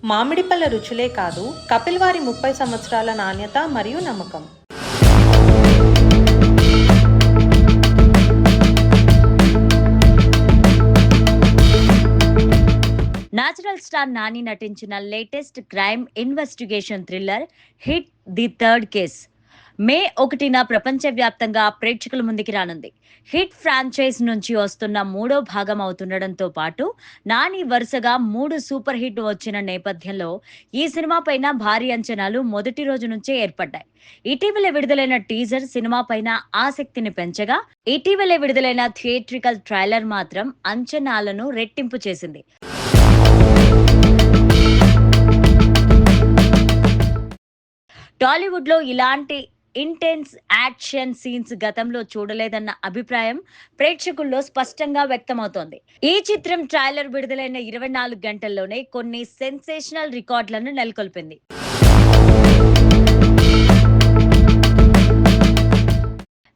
మామిడి పళ్ళ రుచులే కాదు, కపిల్ వారి 30 సంవత్సరాల నాణ్యత మరియు నమ్మకం. నేచురల్ స్టార్ నాని నటించిన latest crime investigation thriller hit the third case May 1న ప్రపంచవ్యాప్తంగా ప్రేక్షకుల ముందుకి రానుంది. హిట్ ఫ్రాంచైజ్ నుంచి వస్తున్న మూడో భాగం అవుతుండడంతో పాటు నాని వరుసగా 3 సూపర్ హిట్ వచ్చిన నేపథ్యంలో ఈ సినిమా పైన భారీ అంచనాలు మొదటి రోజు నుంచే ఏర్పడ్డాయి. ఇటీవల విడుదలైన టీజర్ సినిమా పైన ఆసక్తిని పెంచగా, ఇటీవల విడుదలైన థియేట్రికల్ ట్రైలర్ మాత్రం అంచనాలను రెట్టింపు చేసింది. టాలీవుడ్ లో ఇలాంటి ఇంటెన్స్ యాక్షన్ సీన్స్ గతంలో చూడలేదన్న అభిప్రాయం ప్రేక్షకుల్లో స్పష్టంగా వ్యక్తమవుతోంది. ఈ చిత్రం ట్రైలర్ విడుదలైన 24 గంటల్లోనే కొన్ని సెన్సేషనల్ రికార్డులను నెలకొల్పింది.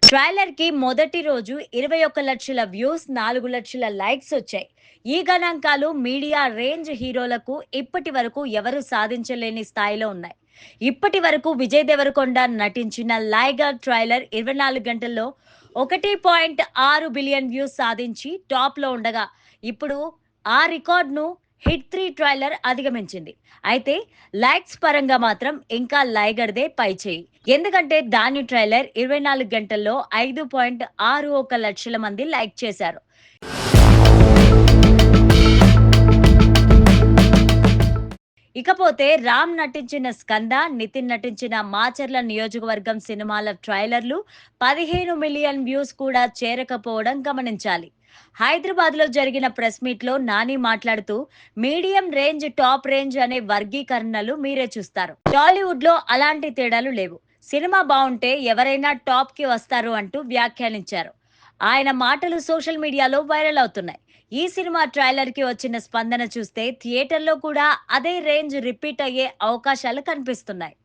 ట్రైలర్ కి మొదటి రోజు 21 లక్షల వ్యూస్, 4 లక్షల లైక్స్ వచ్చాయి. ఈ గణాంకాలు మీడియా రేంజ్ హీరోలకు ఇప్పటి వరకు ఎవరు సాధించలేని స్థాయిలో ఉన్నాయి. ఇప్పటి వరకు విజయ్ దేవరకొండ నటించిన లైగర్ ట్రైలర్ 24 గంటల్లో 1.6 బిలియన్ వ్యూస్ సాధించి టాప్ లో ఉండగా, ఇప్పుడు ఆ రికార్డును హిట్ 3 ట్రైలర్ అధిగమించింది. అయితే లైక్స్ పరంగా మాత్రం ఇంకా లైగర్దే పైచేయి. ఎందుకంటే దాని ట్రైలర్ 24 గంటల్లో 5.61 లక్షల మంది లైక్ చేశారు. ఇకపోతే రామ్ నటించిన స్కంద, నితిన్ నటించిన మాచర్ల నియోజకవర్గం సినిమాల ట్రైలర్లు 15 మిలియన్ వ్యూస్ కూడా చేరకపోవడం గమనించాలి. హైదరాబాద్ లో జరిగిన ప్రెస్ మీట్ లో నాని మాట్లాడుతూ, మీడియం రేంజ్, టాప్ రేంజ్ అనే వర్గీకరణలు మీరే చూస్తారు. టాలీవుడ్ లో అలాంటి తేడాలు లేవు. సినిమా బాగుంటే ఎవరైనా టాప్ కి వస్తారు అంటూ వ్యాఖ్యానించారు. ఆయన మాటలు సోషల్ మీడియాలో వైరల్ అవుతున్నాయి. ఈ సినిమా ట్రైలర్ కి వచ్చిన స్పందన చూస్తే థియేటర్లో కూడా అదే రేంజ్ రిపీట్ అయ్యే అవకాశాలు కనిపిస్తున్నాయి.